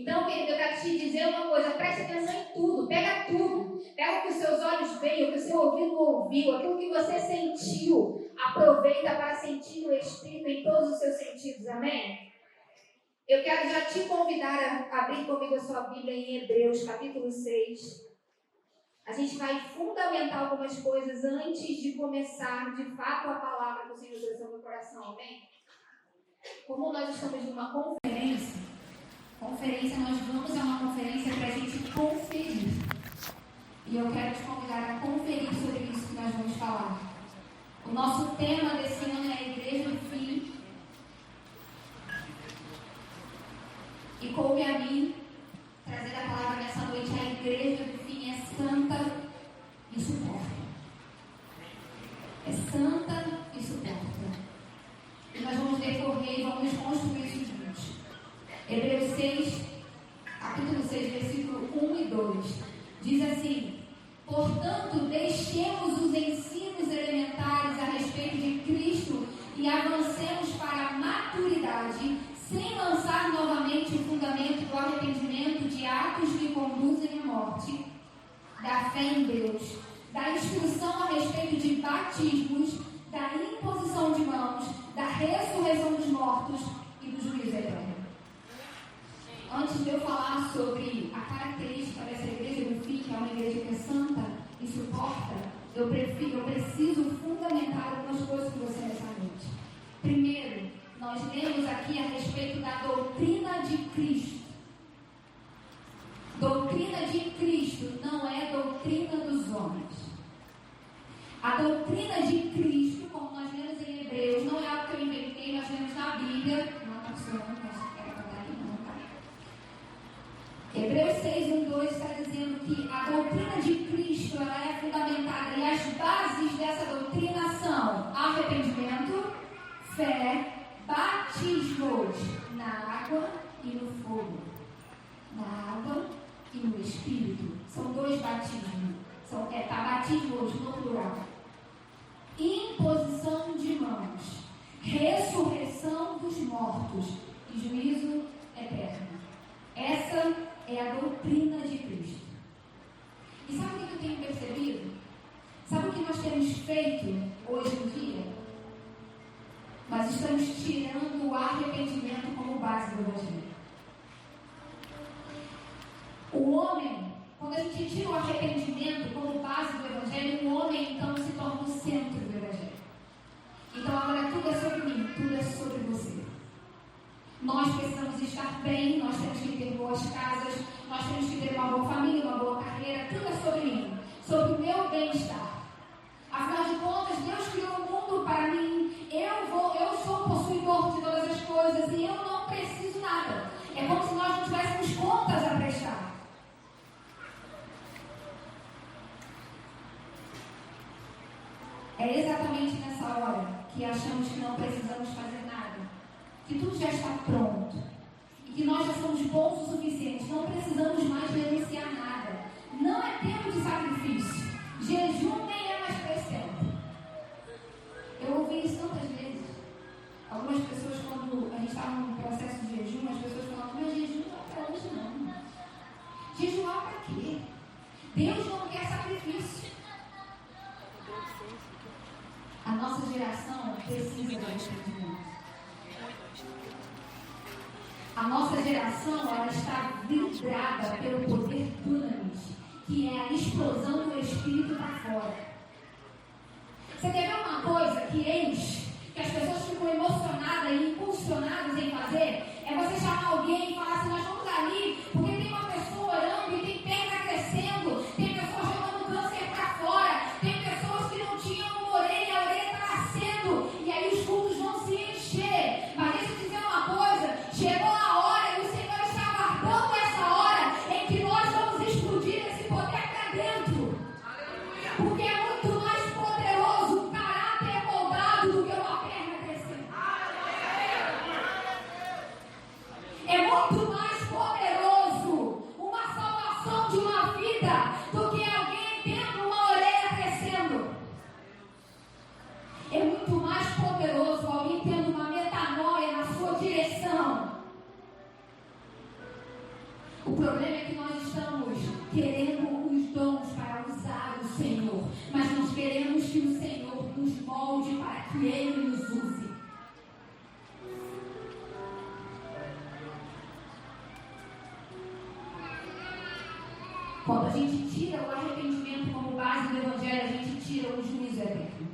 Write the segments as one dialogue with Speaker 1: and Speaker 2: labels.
Speaker 1: Então, querido, eu quero te dizer uma coisa, preste atenção em tudo, pega tudo. Pega o que os seus olhos veem, o que o seu ouvido ouviu, aquilo que você sentiu. Aproveita para sentir o Espírito em todos os seus sentidos, amém? Eu quero já te convidar a abrir comigo a sua Bíblia em Hebreus, capítulo 6. A gente vai fundamentar algumas coisas antes de começar, de fato, a palavra que o Senhor deu no meu coração, amém? Como nós estamos numa conferência, nós vamos a uma conferência para a gente conferir. E eu quero te convidar a conferir sobre isso que nós vamos falar. O nosso tema desse ano é a Igreja do Fim. E coube a mim trazer a palavra nessa noite. A Igreja do Fim é santa e suporta. É santa e suporta. E nós vamos decorrer e vamos construir isso juntos. Hebreus 6, capítulo 6, versículo 1 e 2. Diz assim: portanto, deixemos os ensinos elementares a respeito de Cristo e avancemos para a maturidade, sem lançar novamente o fundamento do arrependimento de atos que conduzem à morte, da fé em Deus, da instrução a respeito de batismos, da imposição de mãos, da ressurreição dos mortos e do juízo eterno. Antes de eu falar sobre a característica dessa igreja do fim, que é uma igreja que é santa e suporta, eu preciso fundamentar algumas coisas com você nessa noite. Primeiro, nós lemos aqui a respeito da doutrina de Cristo. Doutrina de Cristo não é doutrina dos homens. A doutrina de Cristo, como nós lemos em Hebreus, não é algo que eu inventei, nós lemos na Bíblia. Não está funcionando, mas quero botar aqui, não, tá? Hebreus 6, 1, 2 está dizendo que a doutrina de Cristo ela é fundamentada e as bases dessa doutrina são arrependimento, fé, batismos na água e no fogo. Na água e no Espírito. São dois batismos. Batismos no plural. Imposição de mãos, ressurreição dos mortos e juízo eterno. Essa é a doutrina de Cristo. E sabe o que eu tenho percebido? Sabe o que nós temos feito hoje em dia? Nós estamos tirando o arrependimento como base do Evangelho. O homem, quando a gente tira o arrependimento como base do Evangelho, o homem então se torna o centro do Evangelho. Então agora tudo é sobre mim, tudo é sobre você. Nós precisamos estar bem, nós temos que ter boas casas, nós temos que ter uma boa família, uma boa carreira, tudo é sobre mim, sobre o meu bem-estar. Afinal de contas, Deus criou o mundo para mim, eu sou possuidor de todas as coisas e eu não preciso nada. É como se nós não tivéssemos contas a prestar. É exatamente nessa hora que achamos que não precisamos fazer nada, que tudo já está pronto e que nós já somos bons o suficiente, não precisamos mais renunciar nada. Não é tempo de sacrifício, jejum nem é mais para esse tempo. Eu ouvi isso tantas vezes. Algumas pessoas, quando a gente estava num processo de jejum, as pessoas falavam: meu jejum não é para hoje não. Jejuar para quê? Deus não quer sacrifício. A nossa geração precisa de arrependimento. A nossa geração ela está vidrada pelo poder dunamis, que é a explosão do Espírito para fora. Você quer ver uma coisa que enche, que as pessoas ficam emocionadas e impulsionadas em fazer? É você chamar alguém e falar assim: nós vamos ali, porque tem uma pessoa orando e tem perna crescendo, tem pessoas jogando câncer para fora, tem pessoas que não tinham uma orelha, a orelha está nascendo, e aí os cultos vão se encher. Mas deixa eu dizer uma coisa: chegou a hora e o Senhor está aguardando essa hora em que nós vamos explodir esse poder para dentro. Porque é muito mais poderoso o caráter moldado do que uma perna crescendo. É muito O problema é que nós estamos querendo os dons para usar o Senhor, mas nós queremos que o Senhor nos molde para que Ele nos use. Quando a gente tira o arrependimento como base do Evangelho, a gente tira o juízo eterno.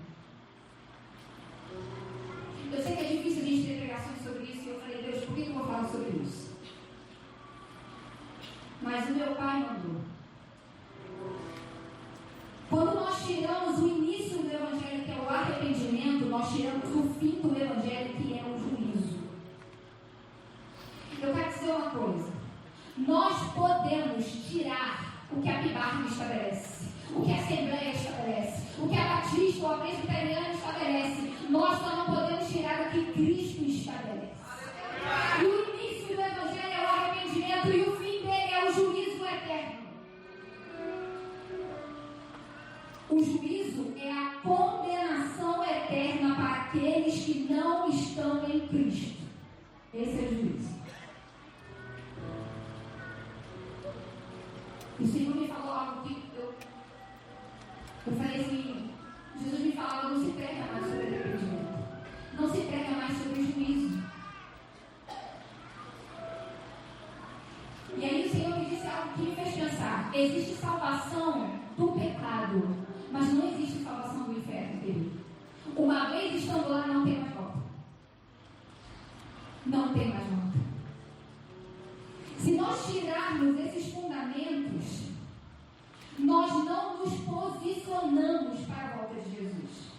Speaker 1: Eu sei que é difícil a gente ter pregações sobre isso, e eu falei, Deus, por que eu vou falar sobre isso? Mas o meu Pai mandou. Quando nós tiramos o início do Evangelho, que é o arrependimento, nós tiramos o fim do Evangelho, que é o juízo. Eu quero dizer uma coisa. Nós podemos tirar o que a PIBARM estabelece, o que a Assembleia estabelece, o que a Batista ou a Presbiteriana estabelece. Nós só não podemos tirar o que Cristo estabelece. E o início do Evangelho é o arrependimento e o fim dele é o juízo eterno. O juízo é a condenação eterna para aqueles que não estão em Cristo. Esse é o juízo. O Senhor me falou algo que eu falei assim, Jesus me falava, não se prega mais sobre arrependimento, não se prega mais sobre juízo. E aí o Senhor me disse algo que me fez pensar. Existe salvação do pecado, mas não existe salvação do inferno, querido. Uma vez estando lá, não tem mais volta. Não tem mais volta. Se nós tirarmos esses fundamentos, nós não nos posicionamos para a volta de Jesus.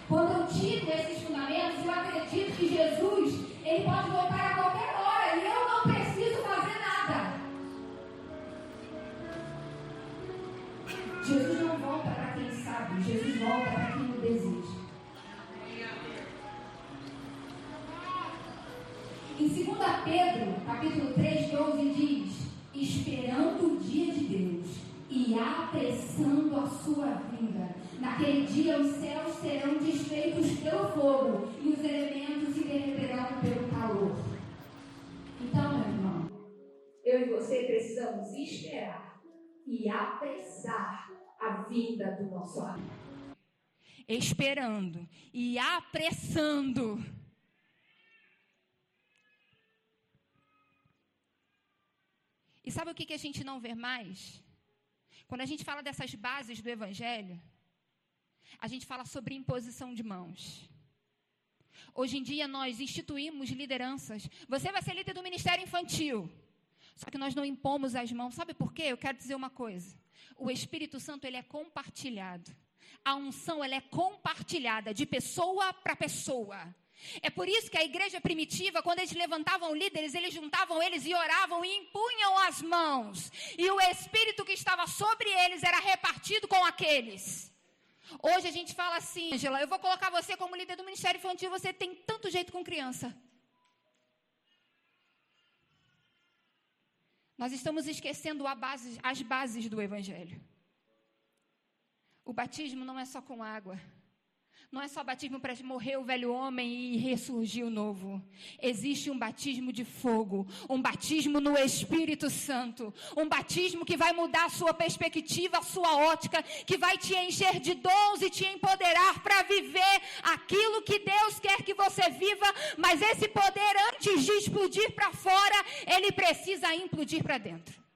Speaker 1: Quando eu tiro esses fundamentos, eu acredito que Jesus, Ele pode voltar a qualquer hora e eu não preciso fazer nada. Jesus não volta para quem sabe, Jesus volta para quem o deseja. Em 2 Pedro, capítulo 3, 12, diz: esperando o dia de Deus e apressando a sua vinda. Naquele dia os céus serão desfeitos pelo fogo e os elementos se derreterão pelo calor. Então, meu irmão, eu e você precisamos esperar e apressar a vinda do nosso amigo.
Speaker 2: Esperando e apressando. E sabe o que a gente não vê mais? Quando a gente fala dessas bases do Evangelho, a gente fala sobre imposição de mãos. Hoje em dia nós instituímos lideranças. Você vai ser líder do ministério infantil. Só que nós não impomos as mãos. Sabe por quê? Eu quero dizer uma coisa. O Espírito Santo, ele é compartilhado. A unção, ela é compartilhada de pessoa para pessoa. É por isso que a igreja primitiva, quando eles levantavam líderes, eles juntavam eles e oravam e impunham as mãos. E o Espírito que estava sobre eles era repartido com aqueles. Hoje a gente fala assim, Ângela, eu vou colocar você como líder do ministério infantil, você tem tanto jeito com criança. Nós estamos esquecendo as bases do Evangelho. O batismo não é só com água. Não é só batismo para morrer o velho homem e ressurgir o novo. Existe um batismo de fogo, um batismo no Espírito Santo, um batismo que vai mudar a sua perspectiva, a sua ótica, que vai te encher de dons e te empoderar para viver aquilo que Deus quer que você viva, mas esse poder, antes de explodir para fora, ele precisa implodir para dentro.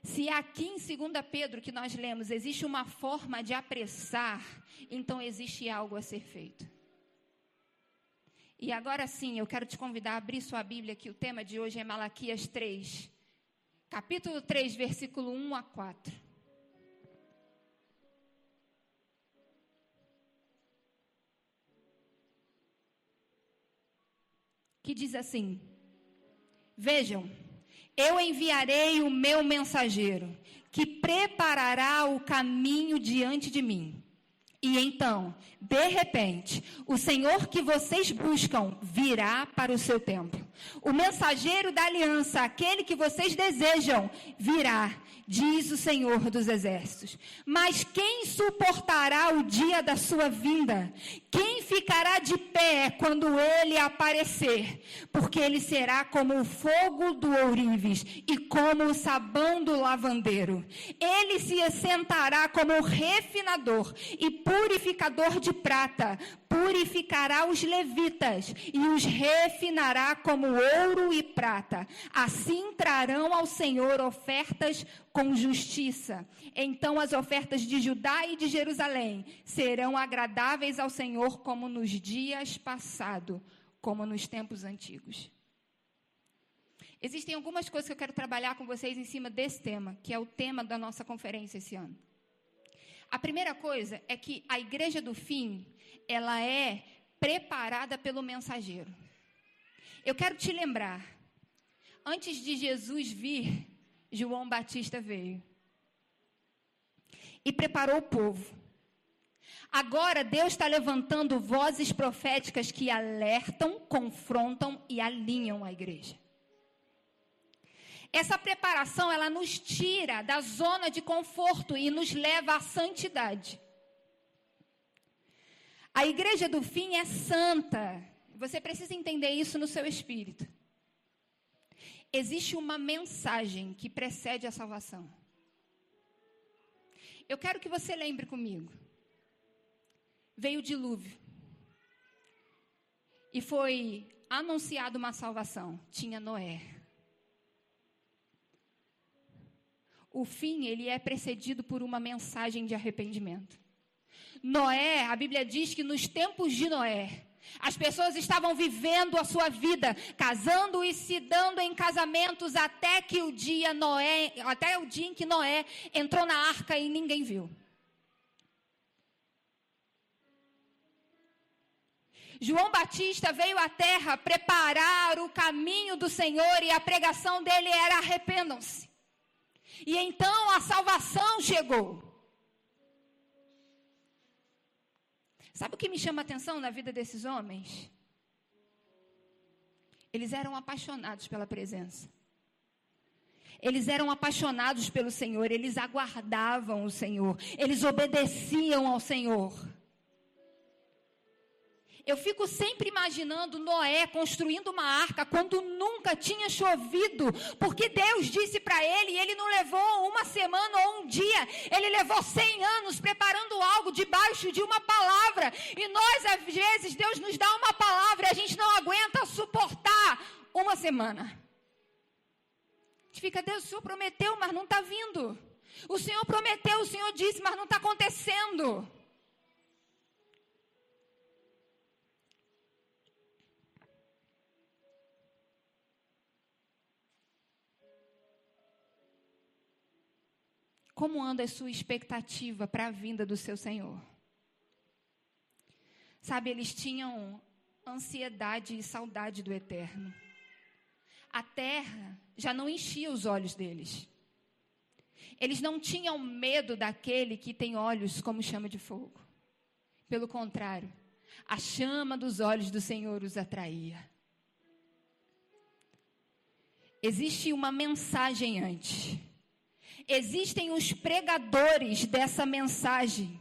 Speaker 2: Se aqui em 2 Pedro que nós lemos, existe uma forma de apressar, então existe algo a ser feito. E agora sim, eu quero te convidar a abrir sua Bíblia, que o tema de hoje é Malaquias 3, capítulo 3, versículo 1 a 4. Que diz assim: vejam, eu enviarei o meu mensageiro, que preparará o caminho diante de mim. E então, de repente, o Senhor que vocês buscam virá para o seu templo. O mensageiro da aliança, aquele que vocês desejam, virá, diz o Senhor dos Exércitos. Mas quem suportará o dia da sua vinda? Quem ficará de pé quando ele aparecer? Porque ele será como o fogo do ourives e como o sabão do lavandeiro. Ele se assentará como o refinador e purificador de prata. Purificará os levitas e os refinará como ouro e prata. Assim trarão ao Senhor ofertas com justiça. Então as ofertas de Judá e de Jerusalém serão agradáveis ao Senhor como nos dias passados, como nos tempos antigos. Existem algumas coisas que eu quero trabalhar com vocês em cima desse tema, que é o tema da nossa conferência esse ano. A primeira coisa é que a igreja do fim, ela é preparada pelo mensageiro. Eu quero te lembrar, antes de Jesus vir, João Batista veio e preparou o povo. Agora Deus está levantando vozes proféticas que alertam, confrontam e alinham a igreja. Essa preparação, ela nos tira da zona de conforto e nos leva à santidade. A igreja do fim é santa. Você precisa entender isso no seu espírito. Existe uma mensagem que precede a salvação. Eu quero que você lembre comigo. Veio o dilúvio. E foi anunciada uma salvação. Tinha Noé. O fim, ele é precedido por uma mensagem de arrependimento. Noé, a Bíblia diz que nos tempos de Noé, as pessoas estavam vivendo a sua vida, casando e se dando em casamentos até o dia em que Noé entrou na arca e ninguém viu. João Batista veio à terra preparar o caminho do Senhor e a pregação dele era arrependam-se. E então a salvação chegou. Sabe o que me chama a atenção na vida desses homens? Eles eram apaixonados pela presença. Eles eram apaixonados pelo Senhor, eles aguardavam o Senhor, eles obedeciam ao Senhor. Eu fico sempre imaginando Noé construindo uma arca quando nunca tinha chovido, porque Deus disse para ele, e ele não levou uma semana ou um dia, ele levou 100 anos preparando algo debaixo de uma palavra, e nós às vezes Deus nos dá uma palavra e a gente não aguenta suportar uma semana. A gente fica, Deus, o Senhor prometeu, mas não está vindo. O Senhor prometeu, o Senhor disse, mas não está acontecendo. Como anda a sua expectativa para a vinda do seu Senhor? Sabe, eles tinham ansiedade e saudade do eterno. A terra já não enchia os olhos deles. Eles não tinham medo daquele que tem olhos como chama de fogo. Pelo contrário, a chama dos olhos do Senhor os atraía. Existe uma mensagem antes. Existem os pregadores dessa mensagem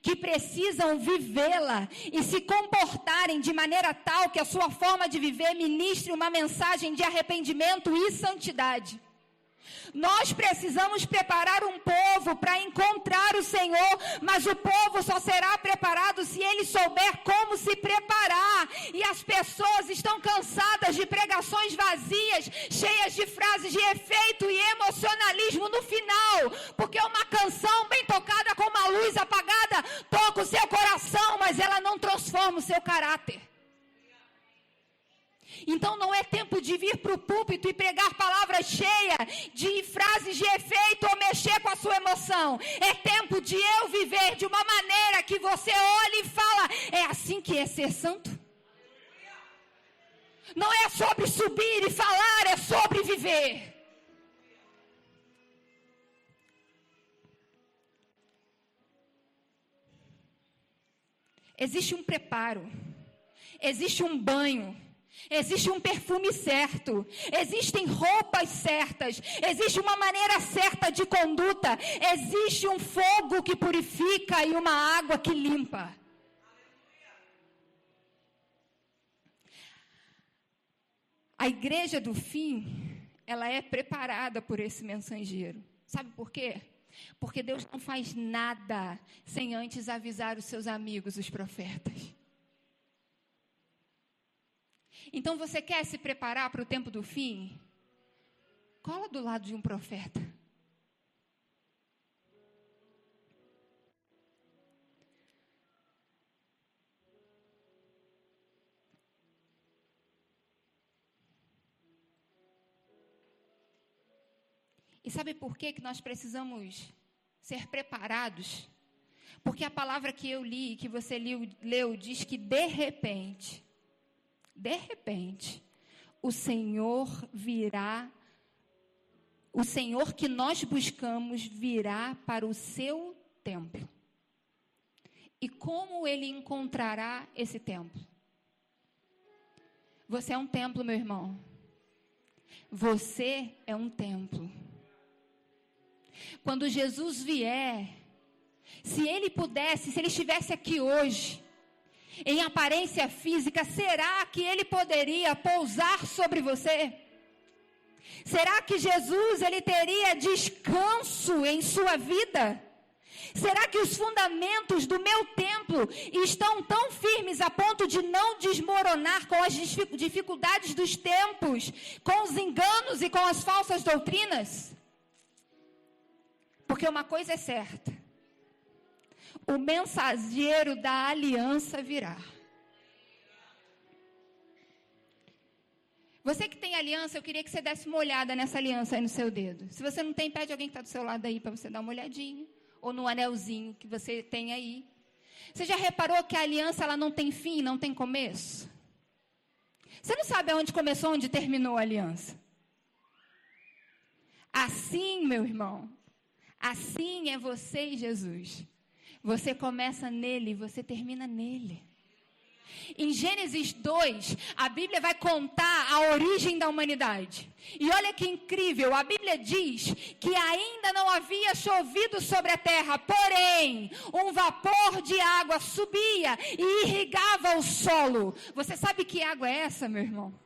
Speaker 2: que precisam vivê-la e se comportarem de maneira tal que a sua forma de viver ministre uma mensagem de arrependimento e santidade. Nós precisamos preparar um povo para encontrar o Senhor, mas o povo só será preparado se ele souber como se preparar. E as pessoas estão cansadas de pregações vazias, cheias de frases de efeito e emocionalismo no final, porque uma canção bem tocada com uma luz apagada toca o seu coração, mas ela não transforma o seu caráter. Então não é tempo de vir para o púlpito e pregar palavras cheias de frases de efeito ou mexer com a sua emoção. É tempo de eu viver de uma maneira que você olha e fala, é assim que é ser santo? Não é sobre subir e falar, é sobre viver. Existe um preparo, existe um banho, Existe um perfume certo, existem roupas certas, existe uma maneira certa de conduta, existe um fogo que purifica e uma água que limpa. A igreja do fim, ela é preparada por esse mensageiro. Sabe por quê? Porque Deus não faz nada sem antes avisar os seus amigos, os profetas. Então, você quer se preparar para o tempo do fim? Cola do lado de um profeta. E sabe por que nós precisamos ser preparados? Porque a palavra que eu li, que você leu, diz que de repente, o Senhor virá, o Senhor que nós buscamos virá para o seu templo. E como ele encontrará esse templo? Você é um templo, meu irmão. Você é um templo. Quando Jesus vier, se ele pudesse, se ele estivesse aqui hoje, em aparência física, será que ele poderia pousar sobre você? Será que Jesus, ele teria descanso em sua vida? Será que os fundamentos do meu templo estão tão firmes a ponto de não desmoronar com as dificuldades dos tempos, com os enganos e com as falsas doutrinas? Porque uma coisa é certa, o mensageiro da aliança virá. Você que tem aliança, eu queria que você desse uma olhada nessa aliança aí no seu dedo. Se você não tem, pede alguém que está do seu lado aí para você dar uma olhadinha. Ou no anelzinho que você tem aí. Você já reparou que a aliança ela não tem fim, não tem começo? Você não sabe aonde começou, onde terminou a aliança. Assim, meu irmão, assim é você e Jesus. Você começa nele, você termina nele. Em Gênesis 2, a Bíblia vai contar a origem da humanidade. E olha que incrível, a Bíblia diz que ainda não havia chovido sobre a terra, porém, um vapor de água subia e irrigava o solo. Você sabe que água é essa, meu irmão?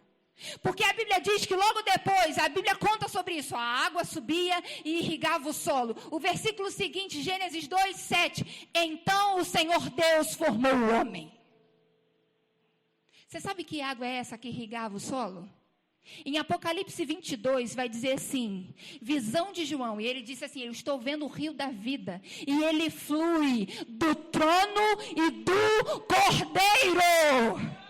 Speaker 2: Porque a Bíblia diz que logo depois, a Bíblia conta sobre isso, a água subia e irrigava o solo. O versículo seguinte, Gênesis 2, 7, então o Senhor Deus formou o homem. Você sabe que água é essa que irrigava o solo? Em Apocalipse 22 vai dizer assim, visão de João, e ele disse assim, eu estou vendo o rio da vida, e ele flui do trono e do Cordeiro.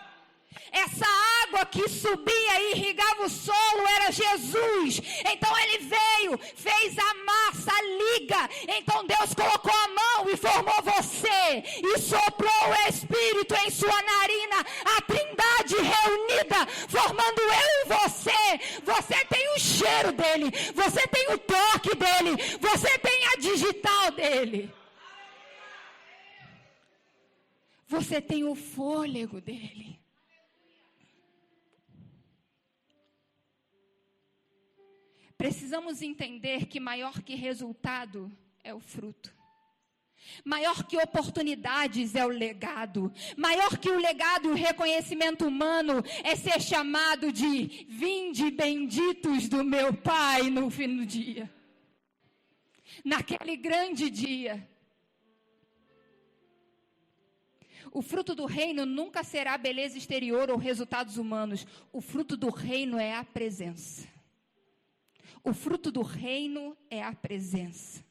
Speaker 2: Essa água que subia e irrigava o solo era Jesus. Então ele veio, fez a massa, a liga. Então Deus colocou a mão e formou você. E soprou o Espírito em sua narina. A Trindade reunida, formando eu e você. Você tem o cheiro dele. Você tem o toque dele. Você tem a digital dele. Você tem o fôlego dele. Precisamos entender que maior que resultado é o fruto. Maior que oportunidades é o legado. Maior que o legado e o reconhecimento humano é ser chamado de vinde benditos do meu Pai no fim do dia. Naquele grande dia. O fruto do reino nunca será beleza exterior ou resultados humanos. O fruto do reino é a presença. O fruto do reino é a presença.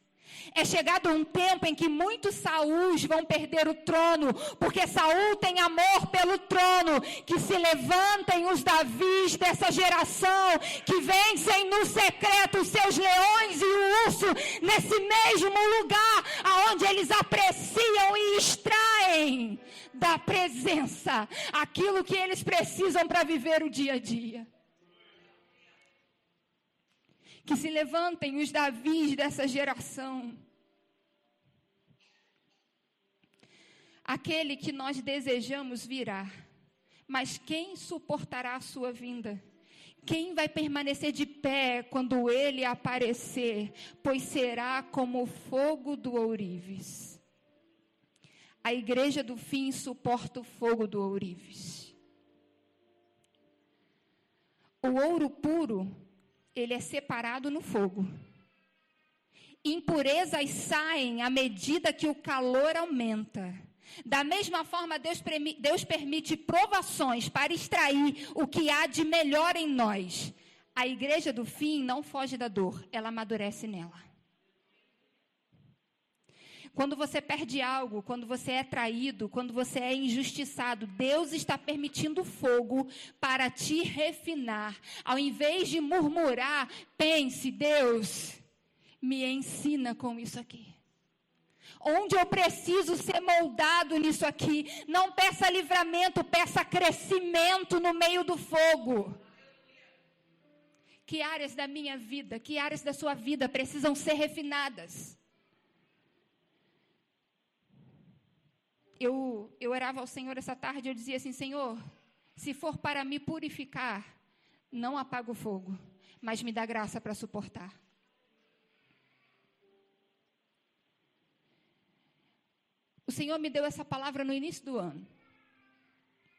Speaker 2: É chegado um tempo em que muitos Saúls vão perder o trono, porque Saul tem amor pelo trono, que se levantem os Davis dessa geração, que vencem no secreto os seus leões e o urso, nesse mesmo lugar, aonde eles apreciam e extraem da presença aquilo que eles precisam para viver o dia a dia. Que se levantem os Davis dessa geração. Aquele que nós desejamos virá. Mas quem suportará a sua vinda? Quem vai permanecer de pé quando ele aparecer? Pois será como o fogo do ourives. A igreja do fim suporta o fogo do ourives. O ouro puro, ele é separado no fogo. Impurezas saem à medida que o calor aumenta. Da mesma forma, Deus permite provações para extrair o que há de melhor em nós. A igreja do fim não foge da dor, ela amadurece nela. Quando você perde algo, quando você é traído, quando você é injustiçado, Deus está permitindo fogo para te refinar. Ao invés de murmurar, pense, Deus, me ensina com isso aqui. Onde eu preciso ser moldado nisso aqui. Não peça livramento, peça crescimento no meio do fogo. Que áreas da minha vida, que áreas da sua vida precisam ser refinadas? Eu orava ao Senhor essa tarde, eu dizia assim, Senhor, se for para me purificar, não apaga o fogo, mas me dá graça para suportar. O Senhor me deu essa palavra no início do ano.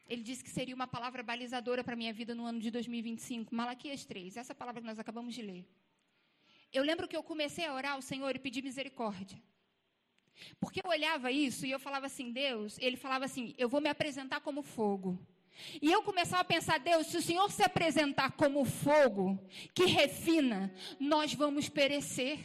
Speaker 2: Ele disse que seria uma palavra balizadora para a minha vida no ano de 2025. Malaquias 3, essa palavra que nós acabamos de ler. Eu lembro que eu comecei a orar ao Senhor e pedir misericórdia. Porque eu olhava isso e eu falava assim, Deus, ele falava assim, eu vou me apresentar como fogo. E eu começava a pensar, Deus, se o Senhor se apresentar como fogo, que refina, nós vamos perecer.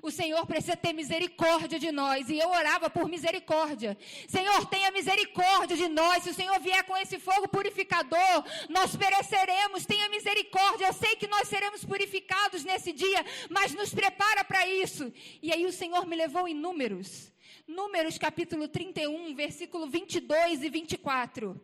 Speaker 2: O Senhor precisa ter misericórdia de nós. E eu orava por misericórdia. Senhor, tenha misericórdia de nós. Se o Senhor vier com esse fogo purificador, nós pereceremos. Tenha misericórdia. Eu sei que nós seremos purificados nesse dia, mas nos prepara para isso. E aí o Senhor me levou em Números. Números capítulo 31, versículo 22 e 24.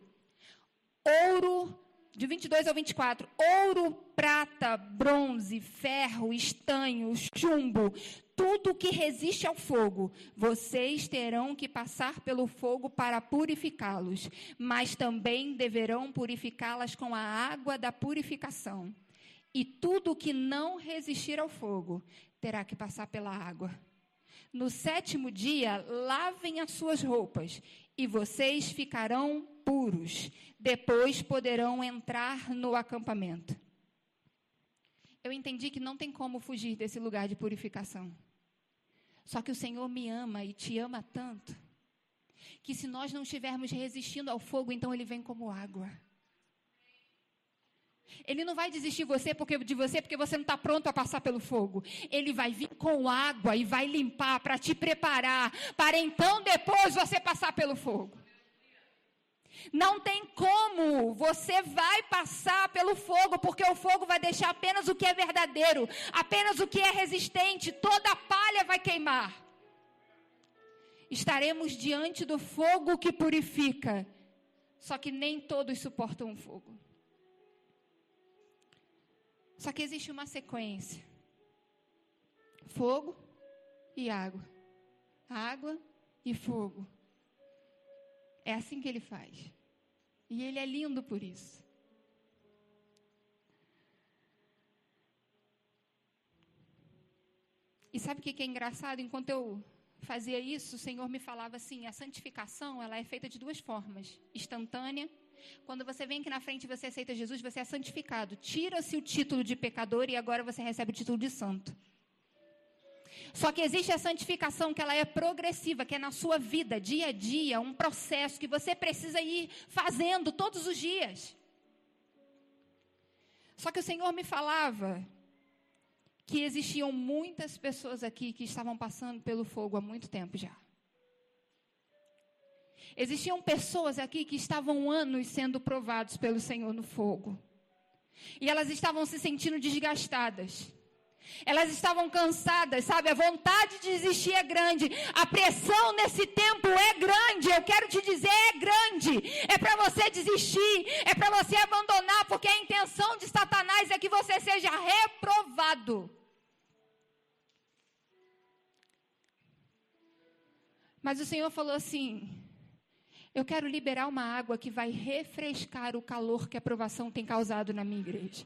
Speaker 2: Ouro, de 22 ao 24, ouro, prata, bronze, ferro, estanho, chumbo, tudo que resiste ao fogo, vocês terão que passar pelo fogo para purificá-los, mas também deverão purificá-las com a água da purificação. E tudo que não resistir ao fogo, terá que passar pela água. No 7º dia, lavem as suas roupas, e vocês ficarão puros. Depois poderão entrar no acampamento. Eu entendi que não tem como fugir desse lugar de purificação. Só que o Senhor me ama e te ama tanto, que se nós não estivermos resistindo ao fogo, então Ele vem como água. Ele não vai desistir de você porque você não está pronto a passar pelo fogo. Ele vai vir com água e vai limpar para te preparar, para então depois você passar pelo fogo. Não tem como, você vai passar pelo fogo, porque o fogo vai deixar apenas o que é verdadeiro, apenas o que é resistente, toda a palha vai queimar. Estaremos diante do fogo que purifica, só que nem todos suportam o fogo. Só que existe uma sequência: fogo e água, água e fogo. É assim que Ele faz. E Ele é lindo por isso. E sabe o que é engraçado? Enquanto eu fazia isso, o Senhor me falava assim, a santificação, ela é feita de duas formas. Instantânea. Quando você vem aqui na frente e você aceita Jesus, você é santificado. Tira-se o título de pecador e agora você recebe o título de santo. Só que existe a santificação que ela é progressiva, que é na sua vida, dia a dia, um processo que você precisa ir fazendo todos os dias. Só que o Senhor me falava que existiam muitas pessoas aqui que estavam passando pelo fogo há muito tempo já. Existiam pessoas aqui que estavam anos sendo provados pelo Senhor no fogo. E elas estavam se sentindo desgastadas. Elas estavam cansadas, sabe? A vontade de desistir é grande. A pressão nesse tempo é grande. Eu quero te dizer, é grande. É para você desistir. É para você abandonar. Porque a intenção de Satanás é que você seja reprovado. Mas o Senhor falou assim: Eu quero liberar uma água que vai refrescar o calor que a provação tem causado na minha igreja.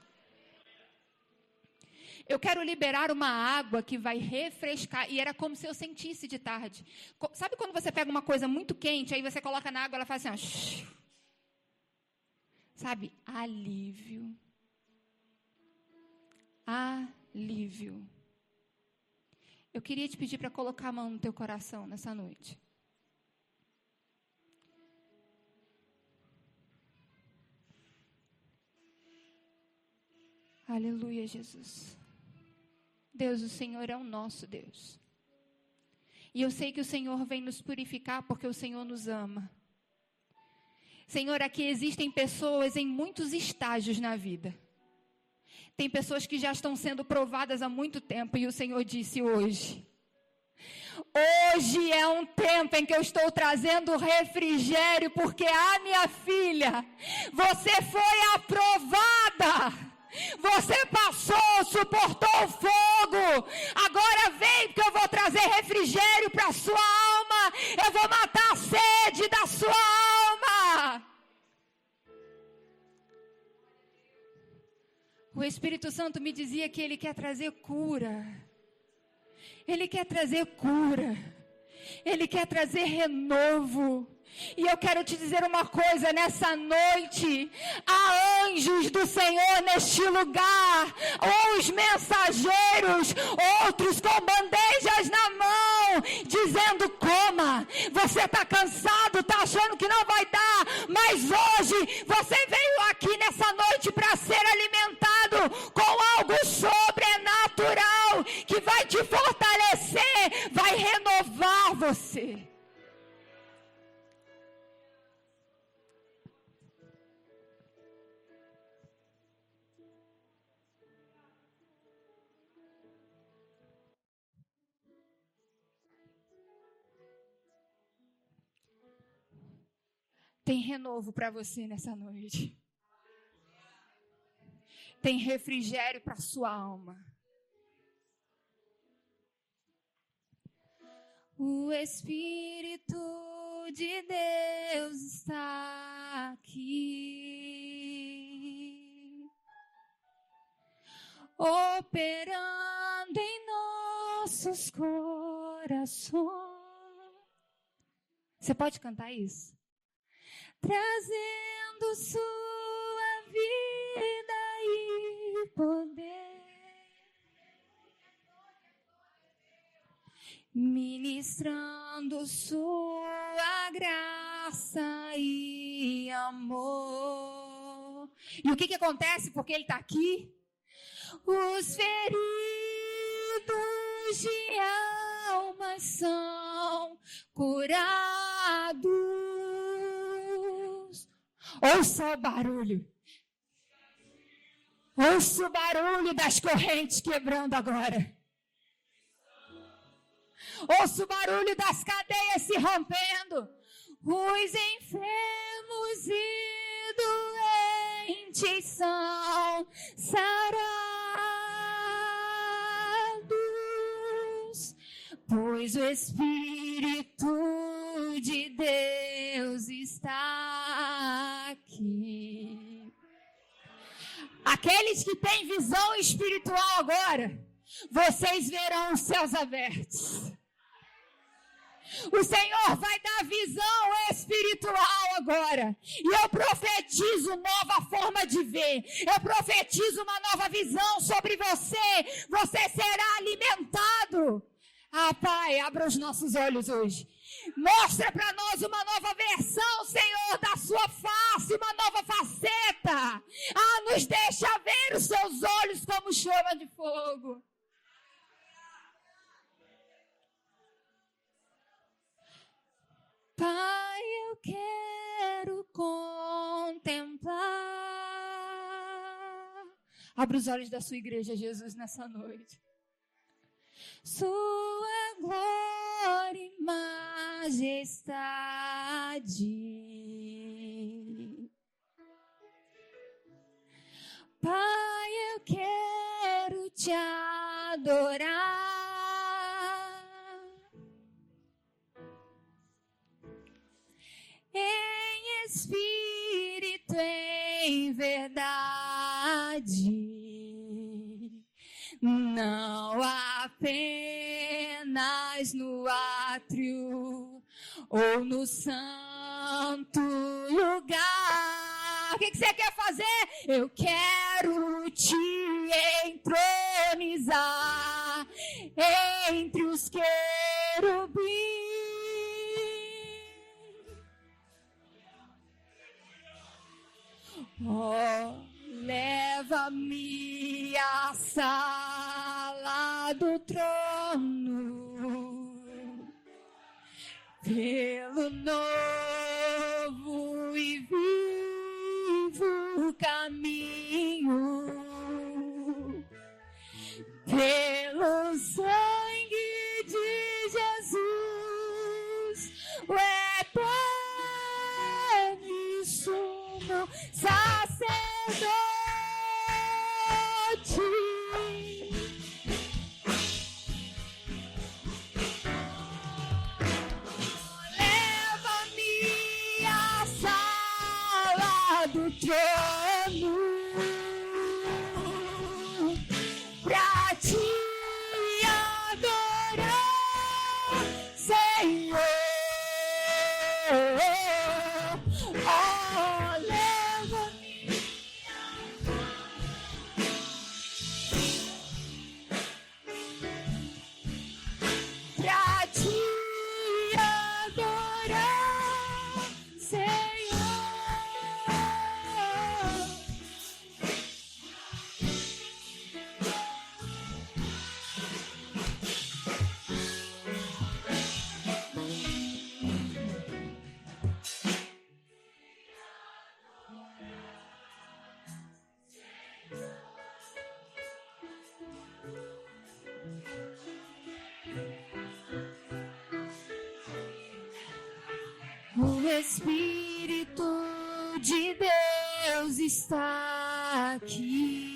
Speaker 2: Eu quero liberar uma água que vai refrescar. E era como se eu sentisse de tarde. Sabe quando você pega uma coisa muito quente, aí você coloca na água, ela faz assim, ó. Sabe? Alívio. Alívio. Eu queria te pedir para colocar a mão no teu coração nessa noite. Aleluia, Jesus. Deus, o Senhor é o nosso Deus. E eu sei que o Senhor vem nos purificar porque o Senhor nos ama. Senhor, aqui existem pessoas em muitos estágios na vida. Tem pessoas que já estão sendo provadas há muito tempo e o Senhor disse hoje. Hoje é um tempo em que eu estou trazendo refrigério porque a minha filha, você foi aprovada. Você passou, suportou o fogo. Agora vem porque eu vou trazer refrigério para a sua alma. Eu vou matar a sede da sua alma. O Espírito Santo me dizia que Ele quer trazer cura. Ele quer trazer cura. Ele quer trazer renovo. E eu quero te dizer uma coisa, nessa noite, há anjos do Senhor neste lugar, uns mensageiros, outros com bandejas na mão, dizendo coma, você está cansado, está achando que não vai dar, mas hoje você veio aqui nessa noite para ser alimentado com algo sobrenatural, que vai te fortalecer, vai renovar você. Tem renovo para você nessa noite. Tem refrigério para sua alma. O Espírito de Deus está aqui, operando em nossos corações. Você pode cantar isso? Trazendo sua vida e poder, ministrando sua graça e amor. E o que acontece porque Ele está aqui? Os feridos de alma são curados. Ouça o barulho. Ouça o barulho das correntes quebrando agora. Ouça o barulho das cadeias se rompendo. Os enfermos e doentes são sarados, pois o Espírito de Deus está aqui. Aqueles que têm visão espiritual agora, vocês verão os céus abertos. O Senhor vai dar visão espiritual agora. E eu profetizo nova forma de ver. Eu profetizo uma nova visão sobre você. Você será alimentado. Ah, Pai, abra os nossos olhos hoje. Mostra para nós uma nova versão, Senhor, da sua face, uma nova faceta. Ah, nos deixa ver os seus olhos como chama de fogo. Pai, eu quero contemplar. Abra os olhos da sua igreja, Jesus, nessa noite. Sua glória e majestade. Pai, eu quero te adorar. Espírito em verdade, não apenas no átrio ou no santo lugar. O que você quer fazer? Eu quero te entronizar entre os querubins. Oh, leva-me à sala do trono, pelo novo e vivo caminho, pelo sangue de Jesus, o eterno e sumo sacerdote. Leva-me à sala do trono pra te adorar, Senhor. O Espírito de Deus está aqui,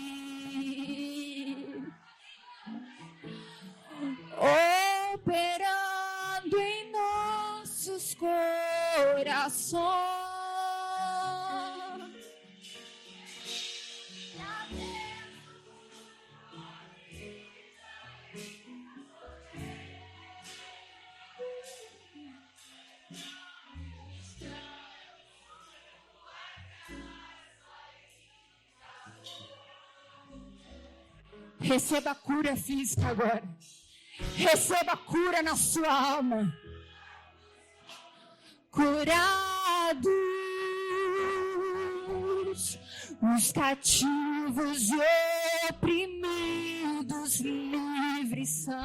Speaker 2: operando em nossos corações. Receba cura física agora. Receba cura na sua alma. Curados os cativos e oprimidos livres são.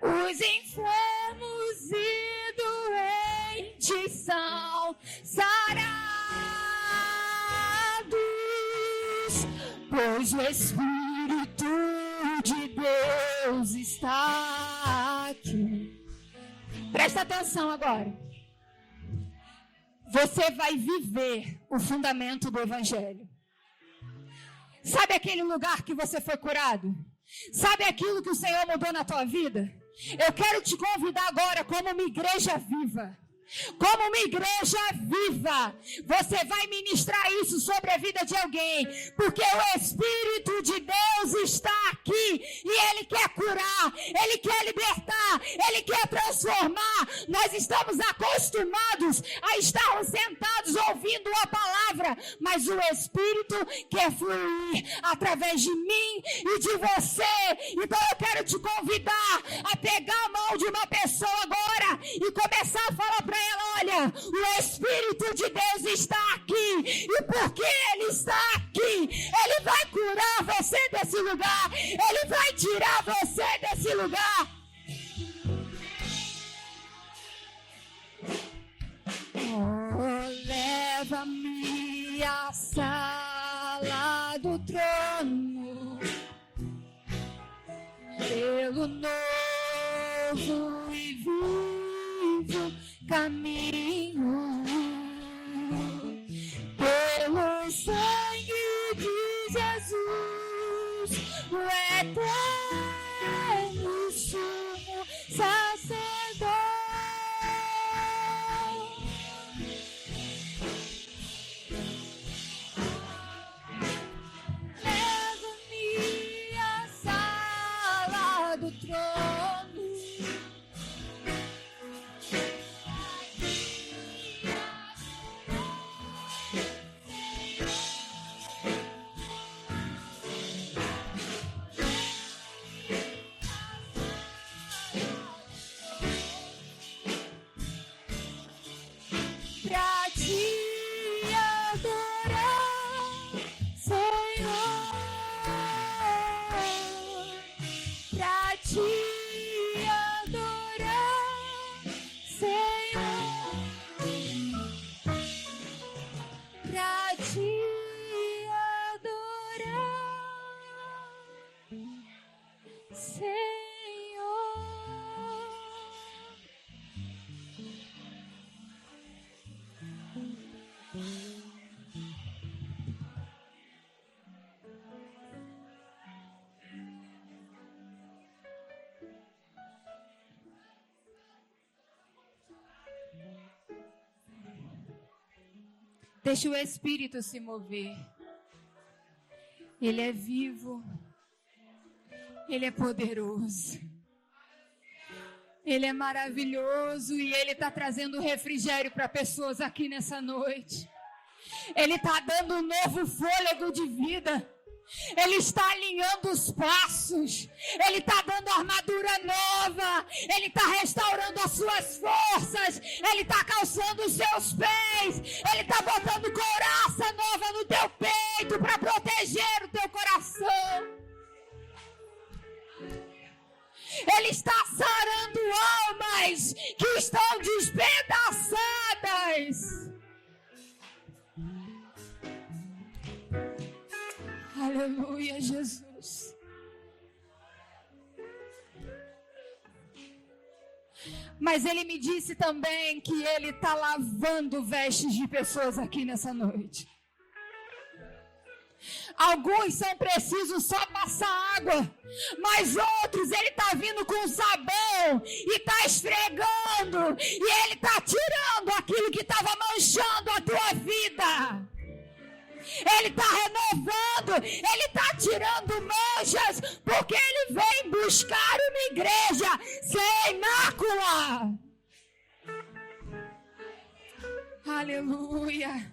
Speaker 2: Os enfermos e doentes são sarados, pois o Espírito de Deus está aqui. Presta atenção agora. Você vai viver o fundamento do Evangelho. Sabe aquele lugar que você foi curado? Sabe aquilo que o Senhor mudou na tua vida? Eu quero te convidar agora como uma igreja viva. Como uma igreja viva, você vai ministrar isso sobre a vida de alguém, porque o Espírito de Deus está aqui e Ele quer curar, Ele quer libertar, Ele quer transformar. Nós estamos acostumados a estarmos sentados ouvindo a palavra, mas o Espírito quer fluir através de mim e de você. Então eu quero te convidar a pegar a mão de uma pessoa agora e começar a falar para ela: olha, o Espírito de Deus está aqui, e porque Ele está aqui, Ele vai curar você desse lugar, Ele vai tirar você desse lugar. Oh, leva-me à sala do trono, pelo novo e vivo caminho, pelo sangue de Jesus, o eterno sumo sacerdote. Deixa o Espírito se mover. Ele é vivo. Ele é poderoso. Ele é maravilhoso e Ele está trazendo refrigério para pessoas aqui nessa noite. Ele está dando um novo fôlego de vida. Ele está alinhando os passos. Ele está dando armadura nova. Ele está restaurando as suas forças. Ele está calçando os seus pés. Ele está botando couraça nova no teu peito para proteger o teu coração. Ele está sarando almas que estão despedaçadas. Aleluia, Jesus. Mas Ele me disse também que Ele está lavando vestes de pessoas aqui nessa noite. Alguns são precisos só passar água, mas outros Ele está vindo com sabão e está esfregando, e Ele está tirando aquilo que estava manchando a tua vida. Ele está renovando, Ele está tirando manchas, porque Ele vem buscar uma igreja sem mácula. Aleluia,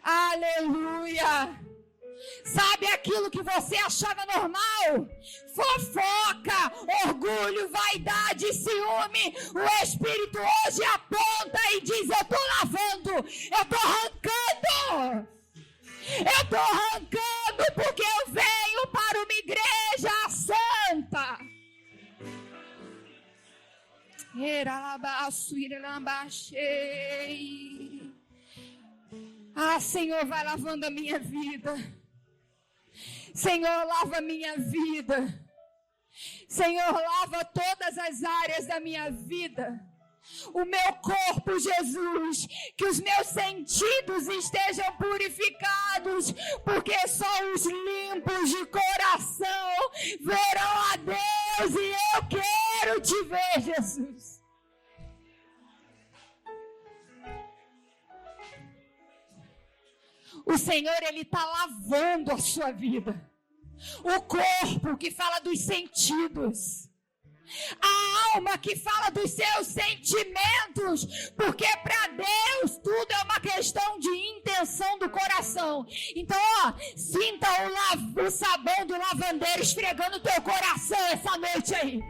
Speaker 2: aleluia. Sabe aquilo que você achava normal? Fofoca, orgulho, vaidade, ciúme. O Espírito hoje aponta e diz: eu estou lavando, eu estou arrancando. Eu estou arrancando porque eu venho para uma igreja santa. Ah, Senhor, vai lavando a minha vida. Senhor, lava a minha vida. Senhor, lava todas as áreas da minha vida. O meu corpo, Jesus, que os meus sentidos estejam purificados, porque só os limpos de coração verão a Deus, e eu quero te ver, Jesus. O Senhor, Ele está lavando a sua vida. O corpo, que fala dos sentidos. A alma, que fala dos seus sentimentos, porque para Deus tudo é uma questão de intenção do coração. Então, sinta o sabão do lavandeiro esfregando o teu coração essa noite aí.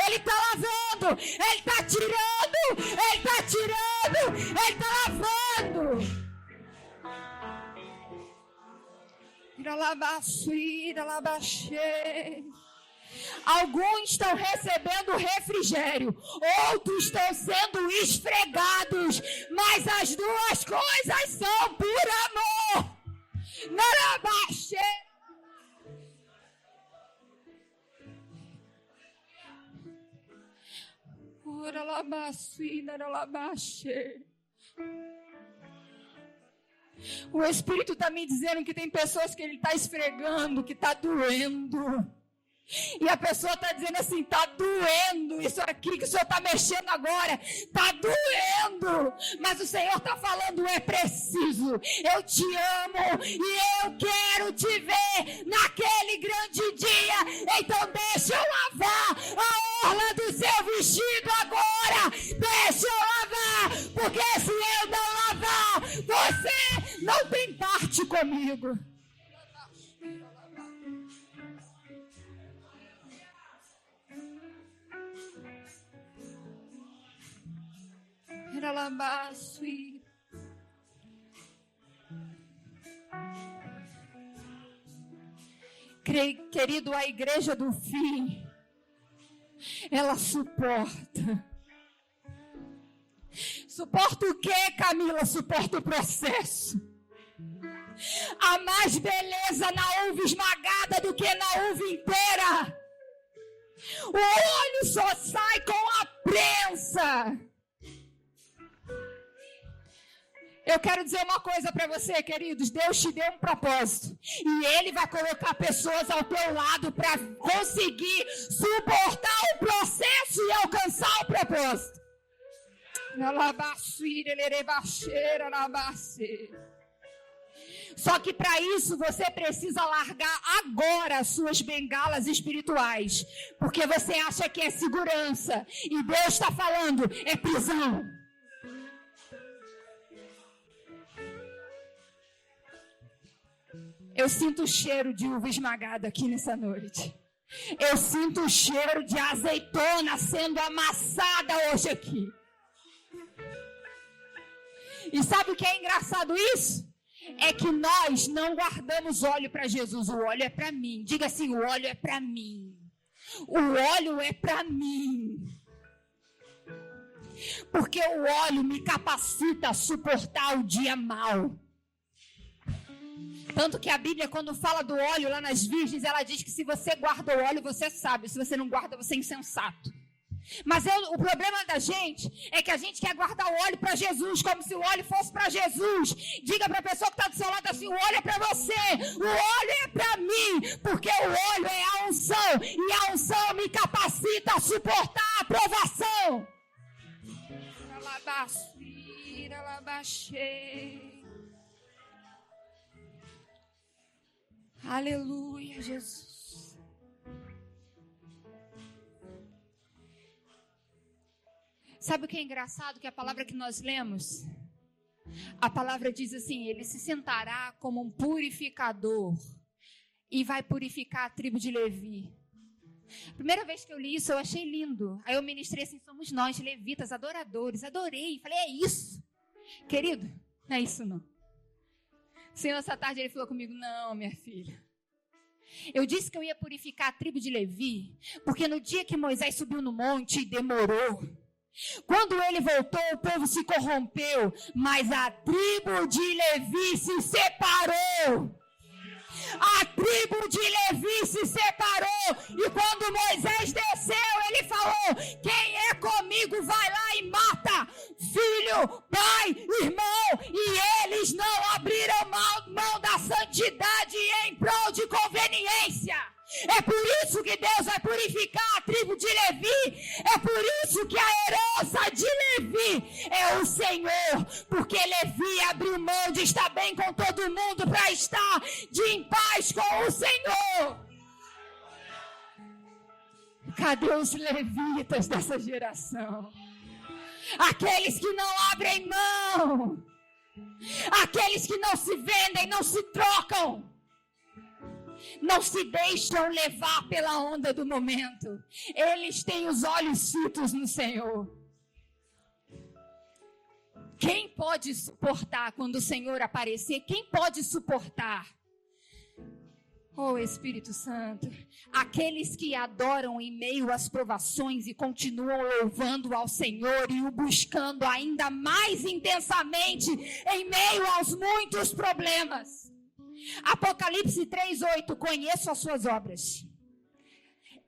Speaker 2: Ele está lavando, Ele está tirando, Ele está tirando, Ele está lavando. Alguns estão recebendo refrigério, outros estão sendo esfregados, mas as duas coisas são por amor. O Espírito está me dizendo que tem pessoas que Ele está esfregando, que está doendo. E a pessoa está dizendo assim: está doendo isso aqui que o Senhor está mexendo agora, está doendo. Mas o Senhor está falando: é preciso, eu te amo e eu quero te ver naquele grande dia. Então deixa eu lavar a orla do seu vestido agora. Deixa eu lavar, porque se eu não lavar, você não tem parte comigo. Querido, a igreja do fim, ela suporta. Suporta o quê, Camila? Suporta o processo. Há mais beleza na uva esmagada do que na uva inteira. O olho só sai com a prensa. Eu quero dizer uma coisa para você, queridos. Deus te deu um propósito. E Ele vai colocar pessoas ao teu lado para conseguir suportar o processo e alcançar o propósito. Só que para isso você precisa largar agora as suas bengalas espirituais. Porque você acha que é segurança. E Deus está falando, é prisão. Eu sinto o cheiro de uva esmagada aqui nessa noite. Eu sinto o cheiro de azeitona sendo amassada hoje aqui. E sabe o que é engraçado isso? É que nós não guardamos óleo para Jesus. O óleo é para mim. Diga assim, o óleo é para mim. O óleo é para mim. Porque o óleo me capacita a suportar o dia mau. Tanto que a Bíblia, quando fala do óleo lá nas virgens, ela diz que se você guarda o óleo, você é sábio. Se você não guarda, você é insensato. Mas o problema da gente é que a gente quer guardar o óleo para Jesus, como se o óleo fosse para Jesus. Diga para a pessoa que está do seu lado assim, o óleo é para você, o óleo é para mim, porque o óleo é a unção, e a unção me capacita a suportar a provação. Aleluia, Jesus. Sabe o que é engraçado? Que a palavra que nós lemos, a palavra diz assim, ele se sentará como um purificador e vai purificar a tribo de Levi. Primeira vez que eu li isso, eu achei lindo. Aí eu ministrei assim, somos nós, levitas, adoradores. Adorei. Falei, é isso. Querido, não é isso não. O Senhor, essa tarde, ele falou comigo, não, minha filha. Eu disse que eu ia purificar a tribo de Levi, porque no dia que Moisés subiu no monte e demorou, quando ele voltou, o povo se corrompeu, mas a tribo de Levi se separou. A tribo de Levi se separou. E quando Moisés desceu, ele falou, quem é comigo vai lá e mata filho, pai, irmão. E eles não abriram mão da santidade em prol de conveniência. É por isso que Deus vai purificar a tribo de Levi. É por isso que a herança de Levi é o Senhor. Porque Levi abriu mão de estar bem com todo mundo para estar em paz com o Senhor. Cadê os levitas dessa geração? Aqueles que não abrem mão. Aqueles que não se vendem, não se trocam. Não se deixam levar pela onda do momento. Eles têm os olhos fitos no Senhor. Quem pode suportar quando o Senhor aparecer? Quem pode suportar? Oh, Espírito Santo, aqueles que adoram em meio às provações e continuam louvando ao Senhor e o buscando ainda mais intensamente em meio aos muitos problemas. Apocalipse 3:8, conheço as suas obras.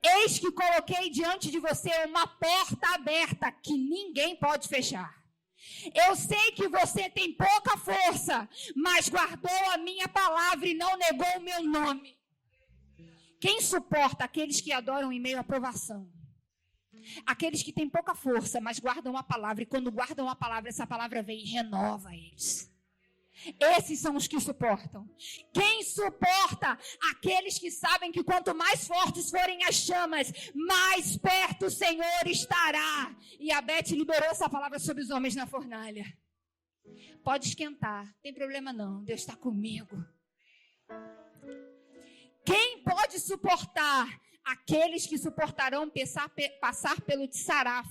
Speaker 2: Eis que coloquei diante de você uma porta aberta que ninguém pode fechar. Eu sei que você tem pouca força, mas guardou a minha palavra e não negou o meu nome. Quem suporta aqueles que adoram em meio à provação? Aqueles que têm pouca força, mas guardam a palavra. E quando guardam a palavra, essa palavra vem e renova eles. Esses são os que suportam. Quem suporta? Aqueles que sabem que quanto mais fortes forem as chamas, mais perto o Senhor estará. E a Beth liberou essa palavra sobre os homens na fornalha. Pode esquentar, não tem problema não, Deus está comigo. Quem pode suportar? Aqueles que suportarão passar pelo tsaraf,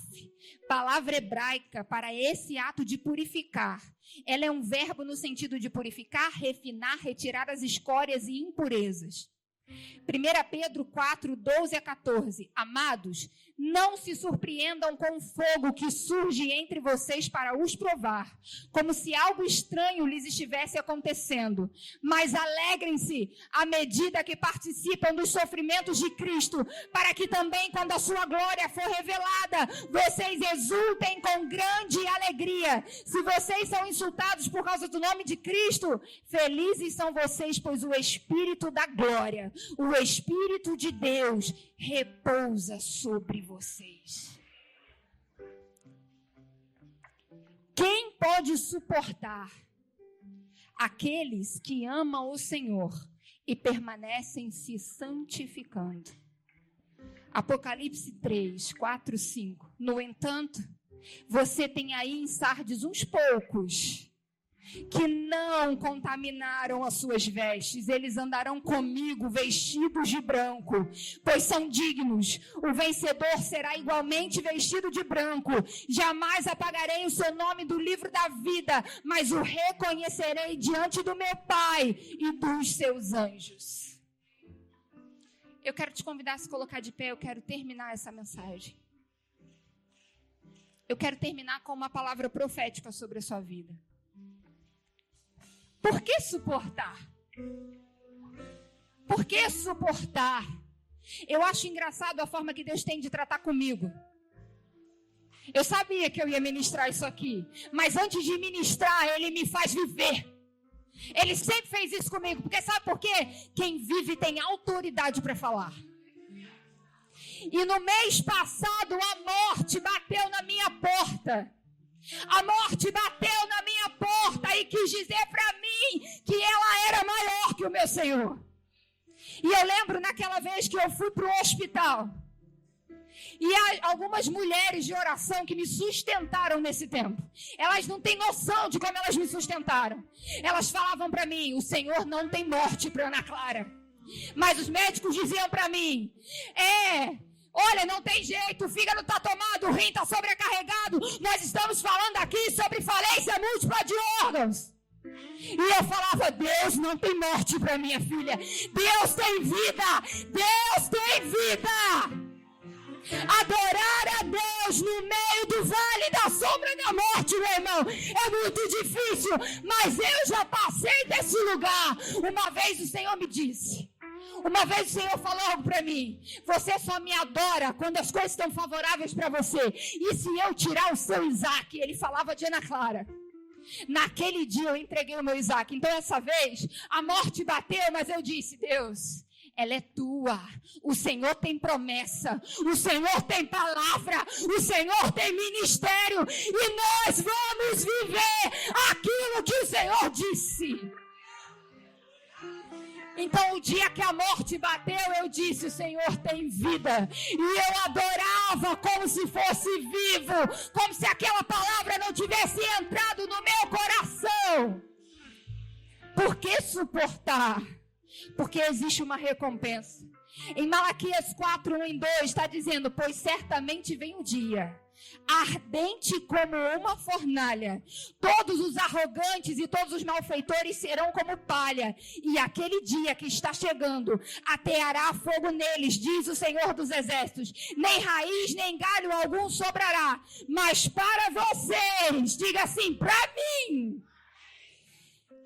Speaker 2: palavra hebraica para esse ato de purificar. Ela é um verbo no sentido de purificar, refinar, retirar as escórias e impurezas. 1 Pedro 4, 12 a 14. Amados, não se surpreendam com o fogo que surge entre vocês para os provar, como se algo estranho lhes estivesse acontecendo. Mas alegrem-se à medida que participam dos sofrimentos de Cristo, para que também, quando a sua glória for revelada, vocês exultem com grande alegria. Se vocês são insultados por causa do nome de Cristo, felizes são vocês, pois o Espírito da glória, o Espírito de Deus, repousa sobre vocês. Quem pode suportar aqueles que amam o Senhor e permanecem se santificando. Apocalipse 3, 4, 5. No entanto, você tem aí em Sardes uns poucos que não contaminaram as suas vestes. Eles andarão comigo vestidos de branco, pois são dignos. O vencedor será igualmente vestido de branco. Jamais apagarei o seu nome do livro da vida, mas o reconhecerei diante do meu Pai e dos seus anjos. Eu quero te convidar a se colocar de pé. Eu quero terminar essa mensagem. Eu quero terminar com uma palavra profética sobre a sua vida. Por que suportar? Por que suportar? Eu acho engraçado a forma que Deus tem de tratar comigo. Eu sabia que eu ia ministrar isso aqui, mas antes de ministrar, Ele me faz viver. Ele sempre fez isso comigo, porque sabe por quê? Quem vive tem autoridade para falar. E no mês passado, a morte bateu na minha porta. A morte bateu na minha porta e quis dizer para mim que ela era maior que o meu Senhor. E eu lembro naquela vez que eu fui para o hospital. E há algumas mulheres de oração que me sustentaram nesse tempo. Elas não têm noção de como elas me sustentaram. Elas falavam para mim, o Senhor não tem morte para Ana Clara. Mas os médicos diziam para mim, olha, não tem jeito, o fígado está tomado, o rim está sobrecarregado. Nós estamos falando aqui sobre falência múltipla de órgãos. E eu falava, Deus não tem morte para minha filha. Deus tem vida. Deus tem vida. Adorar a Deus no meio do vale da sombra da morte, meu irmão, é muito difícil. Mas eu já passei desse lugar. Uma vez o Senhor falou algo para mim. Você só me adora quando as coisas estão favoráveis para você. E se eu tirar o seu Isaac? Ele falava de Ana Clara. Naquele dia eu entreguei o meu Isaac. Então essa vez a morte bateu, mas eu disse, Deus, ela é tua. O Senhor tem promessa. O Senhor tem palavra. O Senhor tem ministério. E nós vamos viver aquilo que o Senhor disse. Então, o dia que a morte bateu, eu disse, o Senhor tem vida. E eu adorava como se fosse vivo, como se aquela palavra não tivesse entrado no meu coração. Por que suportar? Porque existe uma recompensa. Em Malaquias 4, 1 e 2, está dizendo, pois certamente vem o dia, ardente como uma fornalha. Todos os arrogantes e todos os malfeitores serão como palha. E aquele dia que está chegando, ateará fogo neles, diz o Senhor dos Exércitos. Nem raiz, nem galho algum sobrará. Mas para vocês, diga assim, para mim,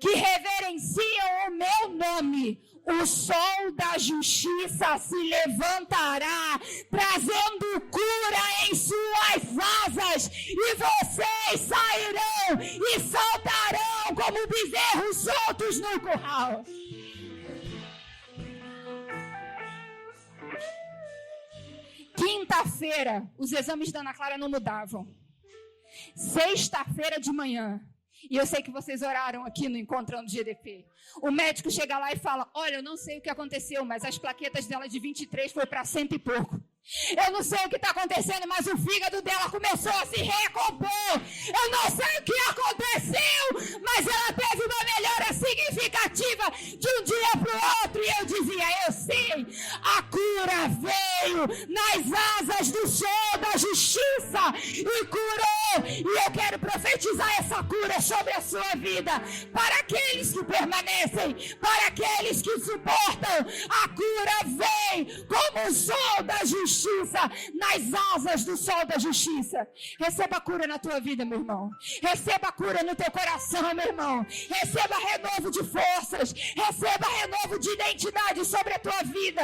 Speaker 2: que reverenciam o meu nome, o sol da justiça se levantará, trazendo cura em suas asas, e vocês sairão e saltarão como bezerros soltos no curral. Quinta-feira, os exames da Ana Clara não mudavam. Sexta-feira de manhã, e eu sei que vocês oraram aqui no Encontrando GDP. O médico chega lá e fala, olha, eu não sei o que aconteceu, mas as plaquetas dela de 23 foi para 100 e pouco. Eu não sei o que está acontecendo, mas o fígado dela começou a se recompor. Eu não sei o que aconteceu, mas ela teve uma melhora significativa de um dia para o outro. E eu dizia, eu sei, a cura veio nas asas do sol da justiça e curou. E eu quero profetizar essa cura sobre a sua vida. Para aqueles que permanecem, para aqueles que suportam, a cura vem como o sol da justiça. Nas asas do sol da justiça. Receba a cura na tua vida, meu irmão. Receba a cura no teu coração, meu irmão. Receba renovo de forças. Receba renovo de identidade sobre a tua vida.